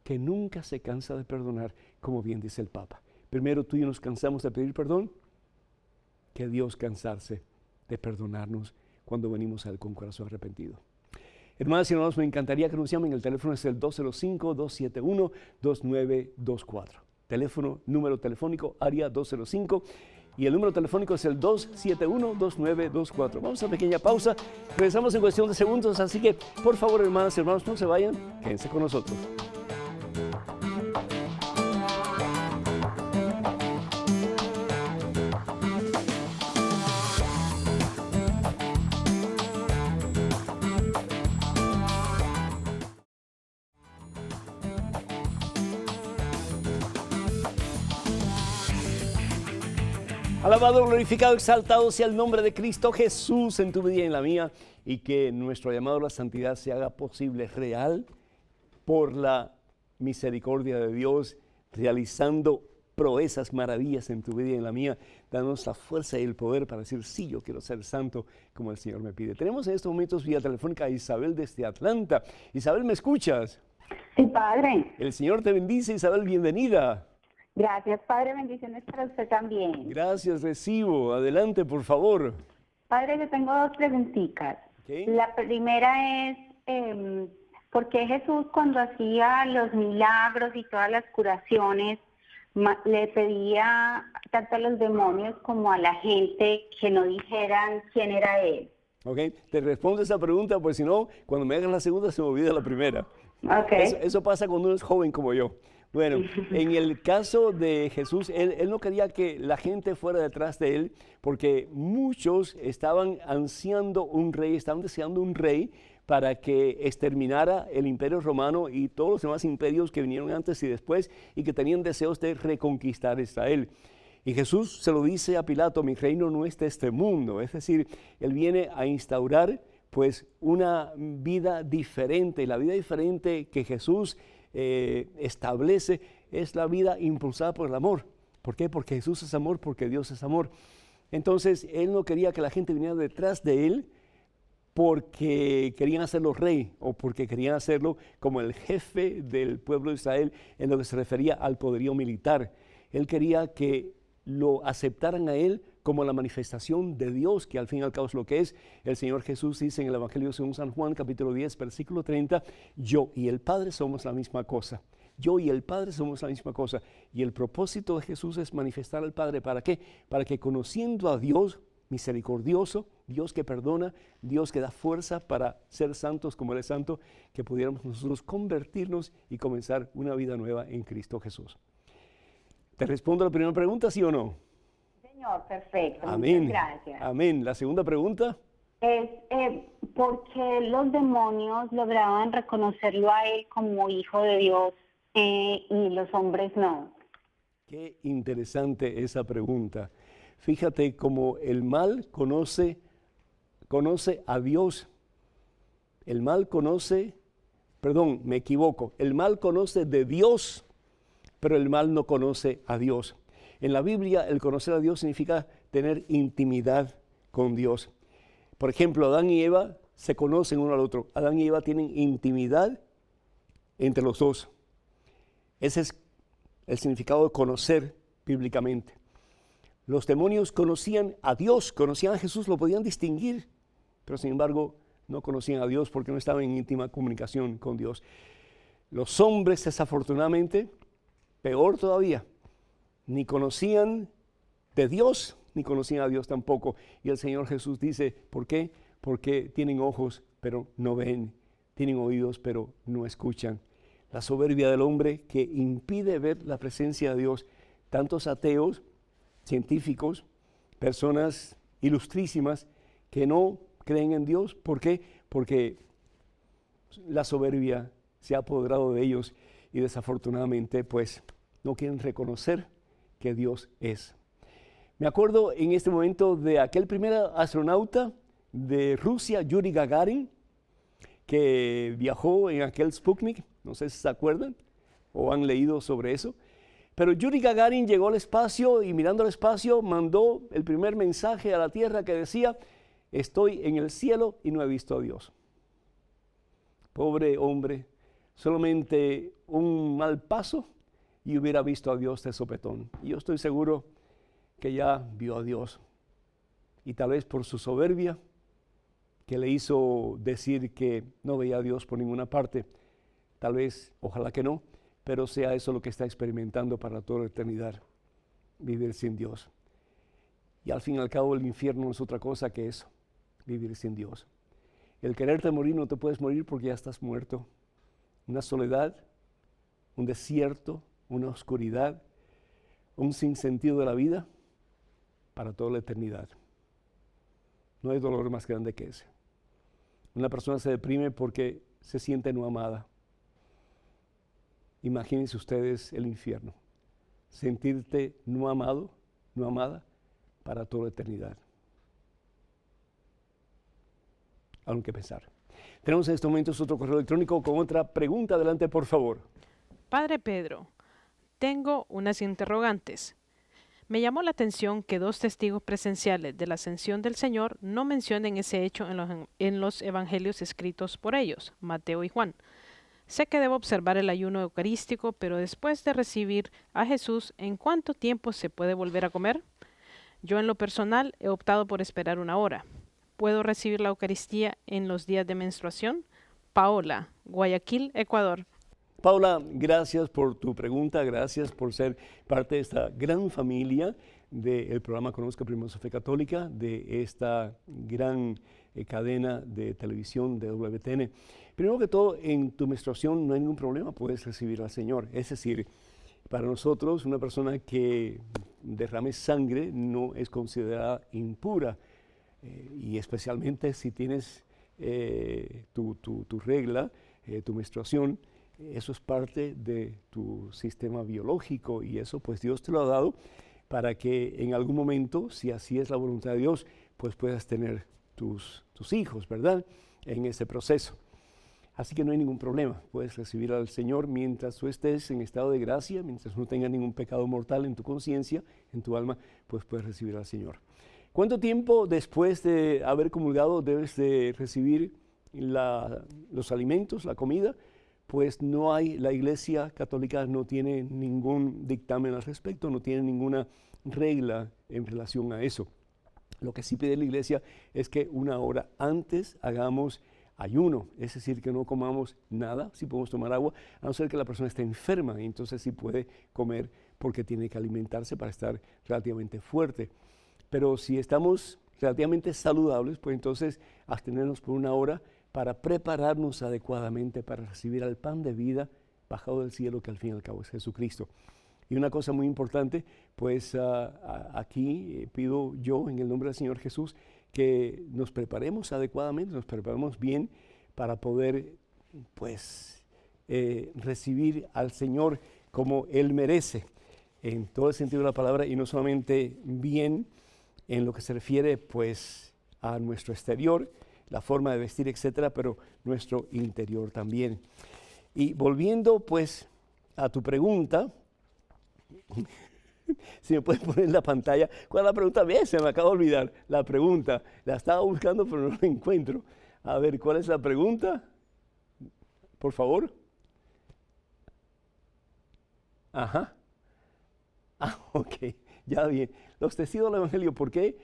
que nunca se cansa de perdonar, como bien dice el Papa. Primero tú y yo nos cansamos de pedir perdón, que Dios cansarse de perdonarnos cuando venimos a Él con corazón arrepentido. Hermanas y hermanos, me encantaría que nos llamen. El teléfono es el 205-271-2924. Número telefónico, área 205. Y el número telefónico es el 271-2924. Vamos a una pequeña pausa. Regresamos en cuestión de segundos. Así que, por favor, hermanas y hermanos, no se vayan. Quédense con nosotros. Alabado, glorificado, exaltado sea el nombre de Cristo Jesús en tu vida y en la mía, y que nuestro llamado a la santidad se haga posible, real, por la misericordia de Dios, realizando proezas, maravillas en tu vida y en la mía, dándonos la fuerza y el poder para decir, sí, yo quiero ser santo como el Señor me pide. Tenemos en estos momentos vía telefónica a Isabel desde Atlanta. Isabel, ¿me escuchas? Sí, Padre. El Señor te bendice, Isabel, bienvenida. Gracias, Padre. Bendiciones para usted también. Gracias, recibo. Adelante, por favor. Padre, yo tengo dos preguntitas. Okay. La primera es, ¿por qué Jesús cuando hacía los milagros y todas las curaciones le pedía tanto a los demonios como a la gente que no dijeran quién era Él? Ok, te respondo esa pregunta, pues si no, cuando me hagas la segunda se me olvida la primera. Okay. Eso pasa cuando uno es joven como yo. Bueno, en el caso de Jesús, él no quería que la gente fuera detrás de él, porque muchos estaban ansiando un rey, estaban deseando un rey para que exterminara el imperio romano y todos los demás imperios que vinieron antes y después y que tenían deseos de reconquistar Israel. Y Jesús se lo dice a Pilato, mi reino no es de este mundo, es decir, él viene a instaurar pues una vida diferente, y la vida diferente que Jesús establece es la vida impulsada por el amor. ¿Por qué? Porque Jesús es amor, porque Dios es amor. Entonces, Él no quería que la gente viniera detrás de Él porque querían hacerlo rey o porque querían hacerlo como el jefe del pueblo de Israel en lo que se refería al poderío militar. Él quería que lo aceptaran a Él como la manifestación de Dios, que al fin y al cabo es lo que es. El Señor Jesús dice en el Evangelio según San Juan, capítulo 10, versículo 30, yo y el Padre somos la misma cosa. Yo y el Padre somos la misma cosa. Y el propósito de Jesús es manifestar al Padre. ¿Para qué? Para que conociendo a Dios misericordioso, Dios que perdona, Dios que da fuerza para ser santos como Él es santo, que pudiéramos nosotros convertirnos y comenzar una vida nueva en Cristo Jesús. ¿Te respondo a la primera pregunta, sí o no? Señor, perfecto. Amén. Muchas gracias. Amén. La segunda pregunta. Es ¿por qué los demonios lograban reconocerlo a Él como hijo de Dios y los hombres no? Qué interesante esa pregunta. Fíjate cómo el mal conoce a Dios. El mal me equivoco. El mal conoce de Dios, pero el mal no conoce a Dios. En la Biblia, el conocer a Dios significa tener intimidad con Dios. Por ejemplo, Adán y Eva se conocen uno al otro. Adán y Eva tienen intimidad entre los dos. Ese es el significado de conocer bíblicamente. Los demonios conocían a Dios, conocían a Jesús, lo podían distinguir, pero sin embargo no conocían a Dios porque no estaban en íntima comunicación con Dios. Los hombres, desafortunadamente, peor todavía, ni conocían de Dios, ni conocían a Dios tampoco. Y el Señor Jesús dice, ¿por qué? Porque tienen ojos, pero no ven, tienen oídos, pero no escuchan. La soberbia del hombre que impide ver la presencia de Dios. Tantos ateos, científicos, personas ilustrísimas que no creen en Dios. ¿Por qué? Porque la soberbia se ha apoderado de ellos y desafortunadamente pues no quieren reconocer que Dios es. Me acuerdo en este momento de aquel primer astronauta de Rusia, Yuri Gagarin, que viajó en aquel Sputnik, no sé si se acuerdan o han leído sobre eso, pero Yuri Gagarin llegó al espacio y mirando al espacio mandó el primer mensaje a la Tierra que decía, estoy en el cielo y no he visto a Dios. Pobre hombre, solamente un mal paso y hubiera visto a Dios de sopetón. Y yo estoy seguro que ya vio a Dios. Y tal vez por su soberbia, que le hizo decir que no veía a Dios por ninguna parte, tal vez, ojalá que no, pero sea eso lo que está experimentando para toda la eternidad, vivir sin Dios. Y al fin y al cabo el infierno no es otra cosa que eso, vivir sin Dios. El quererte morir, no te puedes morir porque ya estás muerto. Una soledad, un desierto, una oscuridad, un sinsentido de la vida para toda la eternidad. No hay dolor más grande que ese. Una persona se deprime porque se siente no amada. Imagínense ustedes el infierno. Sentirte no amado, no amada para toda la eternidad. Algo que pensar. Tenemos en estos momentos otro correo electrónico con otra pregunta. Adelante, por favor. Padre Pedro, tengo unas interrogantes. Me llamó la atención que 2 testigos presenciales de la ascensión del Señor no mencionen ese hecho en los evangelios escritos por ellos, Mateo y Juan. Sé que debo observar el ayuno eucarístico, pero después de recibir a Jesús, ¿en cuánto tiempo se puede volver a comer? Yo en lo personal he optado por esperar 1 hora. ¿Puedo recibir la Eucaristía en los días de menstruación? Paola, Guayaquil, Ecuador. Paula, gracias por tu pregunta, gracias por ser parte de esta gran familia del programa Conozca Primero su Fe Católica, de esta gran cadena de televisión de WTN. Primero que todo, en tu menstruación no hay ningún problema, puedes recibir al Señor. Es decir, para nosotros una persona que derrame sangre no es considerada impura, y especialmente si tienes tu regla, tu menstruación. Eso es parte de tu sistema biológico y eso pues Dios te lo ha dado para que en algún momento, si así es la voluntad de Dios, pues puedas tener tus hijos, ¿verdad? En ese proceso. Así que no hay ningún problema, puedes recibir al Señor mientras tú estés en estado de gracia, mientras no tengas ningún pecado mortal en tu conciencia, en tu alma, pues puedes recibir al Señor. ¿Cuánto tiempo después de haber comulgado debes de recibir los alimentos, la comida? Pues no hay, la Iglesia Católica no tiene ningún dictamen al respecto, no tiene ninguna regla en relación a eso. Lo que sí pide la Iglesia es que 1 hora antes hagamos ayuno, es decir, que no comamos nada, sí podemos tomar agua, a no ser que la persona esté enferma, entonces sí puede comer porque tiene que alimentarse para estar relativamente fuerte. Pero si estamos relativamente saludables, pues entonces abstenernos por 1 hora para prepararnos adecuadamente para recibir al pan de vida bajado del cielo, que al fin y al cabo es Jesucristo. Y una cosa muy importante, pues aquí pido yo en el nombre del Señor Jesús que nos preparemos adecuadamente, nos preparemos bien para poder pues recibir al Señor como Él merece, en todo el sentido de la palabra, y no solamente bien en lo que se refiere pues a nuestro exterior, la forma de vestir, etcétera, pero nuestro interior también. Y volviendo pues a tu pregunta, si me puedes poner en la pantalla, ¿cuál es la pregunta? Bien, se me acaba de olvidar la pregunta, la estaba buscando pero no la encuentro. A ver, ¿cuál es la pregunta? Por favor. Ajá. Ok, ya bien. Los testigos del Evangelio, ¿por qué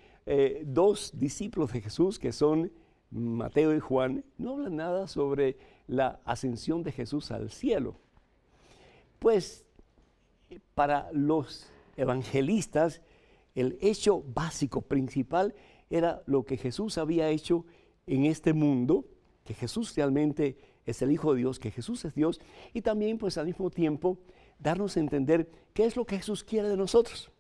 2 discípulos de Jesús que son Mateo y Juan no hablan nada sobre la ascensión de Jesús al cielo? Pues para los evangelistas el hecho básico, principal, era lo que Jesús había hecho en este mundo, que Jesús realmente es el Hijo de Dios, que Jesús es Dios, y también pues al mismo tiempo darnos a entender qué es lo que Jesús quiere de nosotros.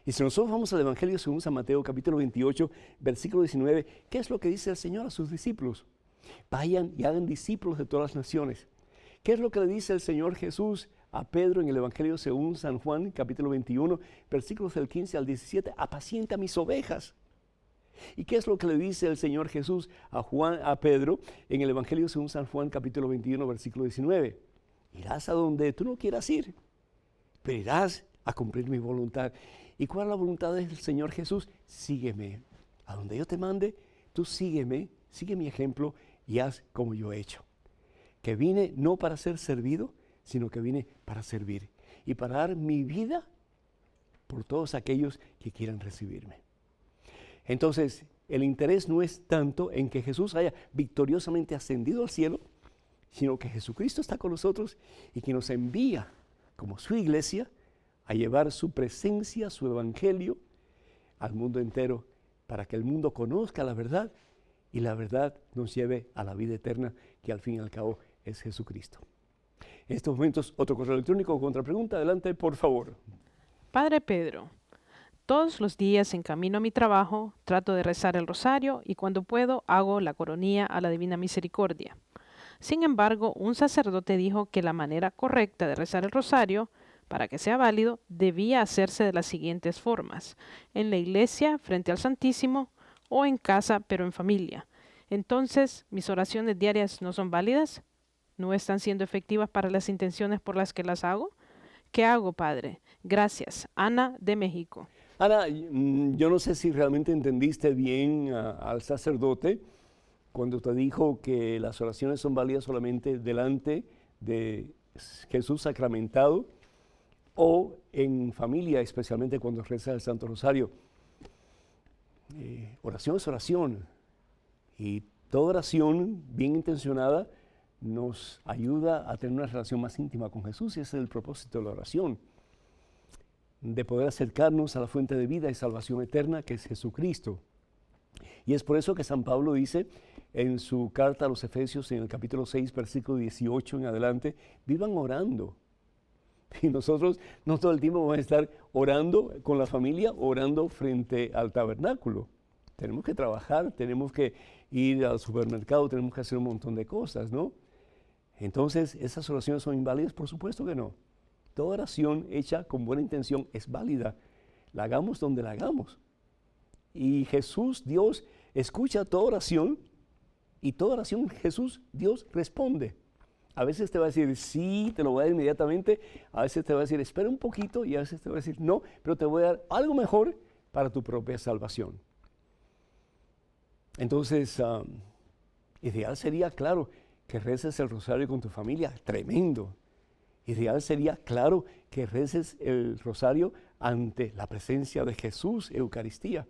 Y si nosotros vamos al Evangelio según San Mateo, capítulo 28, versículo 19, ¿qué es lo que dice el Señor a sus discípulos? Vayan y hagan discípulos de todas las naciones. ¿Qué es lo que le dice el Señor Jesús a Pedro en el Evangelio según San Juan, capítulo 21, versículos del 15 al 17? Apacienta mis ovejas. ¿Y qué es lo que le dice el Señor Jesús a Pedro en el Evangelio según San Juan, capítulo 21, versículo 19? Irás a donde tú no quieras ir, pero irás a cumplir mi voluntad. ¿Y cuál es la voluntad del Señor Jesús? Sígueme. A donde yo te mande, tú sígueme, sigue mi ejemplo y haz como yo he hecho. Que vine no para ser servido, sino que vine para servir y para dar mi vida por todos aquellos que quieran recibirme. Entonces, el interés no es tanto en que Jesús haya victoriosamente ascendido al cielo, sino que Jesucristo está con nosotros y que nos envía como su iglesia a llevar su presencia, su evangelio al mundo entero para que el mundo conozca la verdad y la verdad nos lleve a la vida eterna, que al fin y al cabo es Jesucristo. En estos momentos, otro correo electrónico con otra pregunta. Adelante, por favor. Padre Pedro, todos los días en camino a mi trabajo trato de rezar el rosario y cuando puedo hago la coronilla a la Divina Misericordia. Sin embargo, un sacerdote dijo que la manera correcta de rezar el rosario, para que sea válido, debía hacerse de las siguientes formas: en la iglesia, frente al Santísimo, o en casa, pero en familia. Entonces, ¿mis oraciones diarias no son válidas? ¿No están siendo efectivas para las intenciones por las que las hago? ¿Qué hago, Padre? Gracias. Ana, de México. Ana, yo no sé si realmente entendiste bien al sacerdote cuando te dijo que las oraciones son válidas solamente delante de Jesús sacramentado o en familia, especialmente cuando reza el Santo Rosario. Oración es oración y toda oración bien intencionada nos ayuda a tener una relación más íntima con Jesús y ese es el propósito de la oración, de poder acercarnos a la fuente de vida y salvación eterna que es Jesucristo. Y es por eso que San Pablo dice en su carta a los Efesios en el capítulo 6, versículo 18 en adelante, vivan orando. Y nosotros no todo el tiempo vamos a estar orando con la familia, orando frente al tabernáculo. Tenemos que trabajar, tenemos que ir al supermercado, tenemos que hacer un montón de cosas, ¿no? Entonces, ¿esas oraciones son inválidas? Por supuesto que no. Toda oración hecha con buena intención es válida. La hagamos donde la hagamos. Y Jesús, Dios, escucha toda oración y toda oración Jesús, Dios, responde. A veces te va a decir, sí, te lo voy a dar inmediatamente. A veces te va a decir, espera un poquito. Y a veces te va a decir, no, pero te voy a dar algo mejor para tu propia salvación. Entonces, ideal sería, claro, que reces el rosario con tu familia. Tremendo. Ideal sería, claro, que reces el rosario ante la presencia de Jesús, Eucaristía.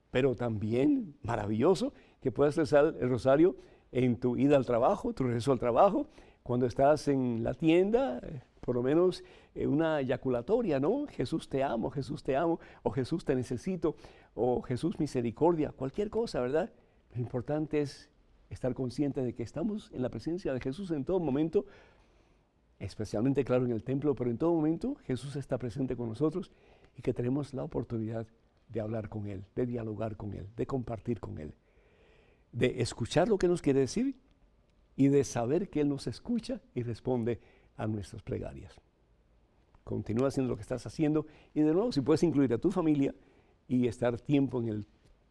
Pero también maravilloso que puedas rezar el rosario en tu ida al trabajo, tu regreso al trabajo, cuando estás en la tienda, por lo menos una eyaculatoria, ¿no? Jesús te amo, o Jesús te necesito, o Jesús misericordia, cualquier cosa, ¿verdad? Lo importante es estar consciente de que estamos en la presencia de Jesús en todo momento, especialmente, claro, en el templo, pero en todo momento Jesús está presente con nosotros y que tenemos la oportunidad de hablar con Él, de dialogar con Él, de compartir con Él, de escuchar lo que nos quiere decir y de saber que Él nos escucha y responde a nuestras plegarias. Continúa haciendo lo que estás haciendo y de nuevo, si puedes incluir a tu familia y estar tiempo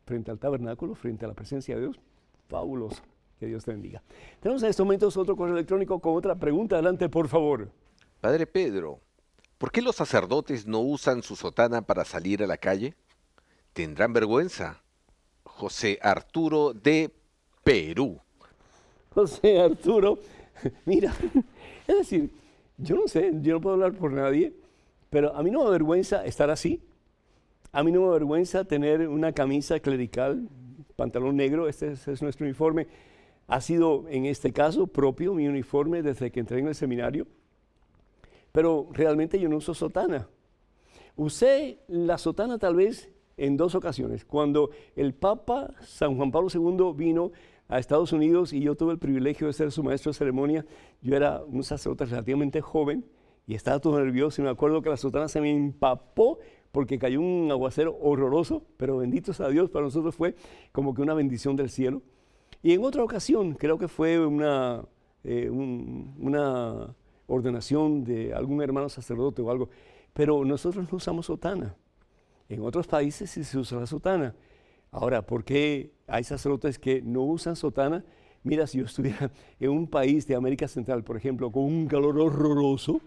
frente al tabernáculo, frente a la presencia de Dios, fabuloso. Que Dios te bendiga. Tenemos en estos momentos otro correo electrónico con otra pregunta. Adelante, por favor. Padre Pedro, ¿por qué los sacerdotes no usan su sotana para salir a la calle? ¿Tendrán vergüenza? José Arturo de Perú. José Arturo, mira, es decir, yo no sé, yo no puedo hablar por nadie, pero a mí no me avergüenza estar así. A mí no me avergüenza tener una camisa clerical, pantalón negro, este es nuestro uniforme. Ha sido, en este caso, propio mi uniforme desde que entré en el seminario, pero realmente yo no uso sotana. Usé la sotana tal vez en 2 ocasiones. Cuando el Papa San Juan Pablo II vino a Estados Unidos y yo tuve el privilegio de ser su maestro de ceremonia, yo era un sacerdote relativamente joven y estaba todo nervioso y me acuerdo que la sotana se me empapó porque cayó un aguacero horroroso, pero bendito sea Dios, para nosotros fue como que una bendición del cielo. Y en otra ocasión, creo que fue una ordenación de algún hermano sacerdote o algo, pero nosotros no usamos sotana. En otros países sí se usa la sotana. Ahora, ¿por qué hay sacerdotes que no usan sotana? Mira, si yo estuviera en un país de América Central, por ejemplo, con un calor horroroso,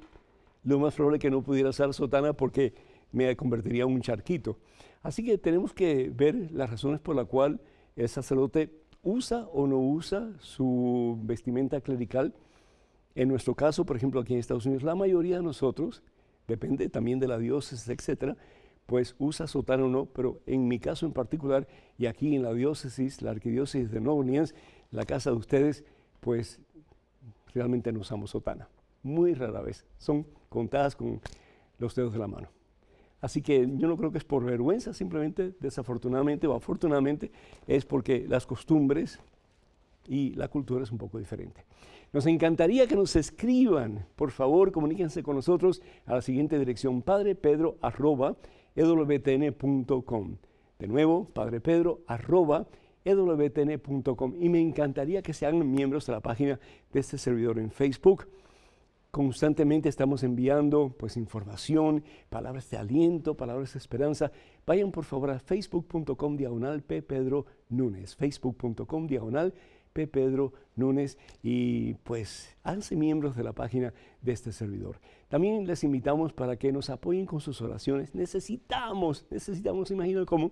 lo más probable es que no pudiera usar sotana porque me convertiría en un charquito. Así que tenemos que ver las razones por las cuales el sacerdote usa o no usa su vestimenta clerical. En nuestro caso, por ejemplo, aquí en Estados Unidos, la mayoría de nosotros, depende también de la diócesis, etcétera, pues usa sotana o no, pero en mi caso en particular, y aquí en la diócesis, la arquidiócesis de Nueva Orleans, la casa de ustedes, pues realmente no usamos sotana. Muy rara vez. Son contadas con los dedos de la mano. Así que yo no creo que es por vergüenza, simplemente, desafortunadamente o afortunadamente, es porque las costumbres y la cultura es un poco diferente. Nos encantaría que nos escriban. Por favor, comuníquense con nosotros a la siguiente dirección: padrepedro@ewtn.com. De nuevo, padrepedro@ewtn.com. Y me encantaría que se hagan miembros de la página de este servidor en Facebook. Constantemente estamos enviando pues información, palabras de aliento, palabras de esperanza. Vayan por favor a facebook.com/ppedronunes, facebook.com/ppedronunes, y pues háganse miembros de la página de este servidor. También les invitamos para que nos apoyen con sus oraciones. Necesitamos, imagino cómo,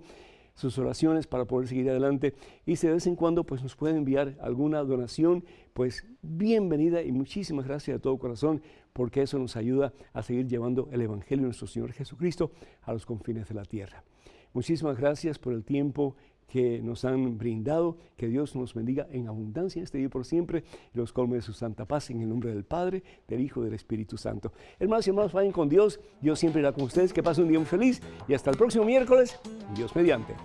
sus oraciones para poder seguir adelante, y si de vez en cuando pues nos pueden enviar alguna donación, pues bienvenida, y muchísimas gracias de todo corazón, porque eso nos ayuda a seguir llevando el Evangelio de nuestro Señor Jesucristo a los confines de la tierra. Muchísimas gracias por el tiempo que nos han brindado. Que Dios nos bendiga en abundancia en este día y por siempre, y los colme de su santa paz, en el nombre del Padre, del Hijo y del Espíritu Santo. Hermanos y hermanos, vayan con Dios. Dios siempre irá con ustedes. Que pasen un día muy feliz, y hasta el próximo miércoles, Dios mediante.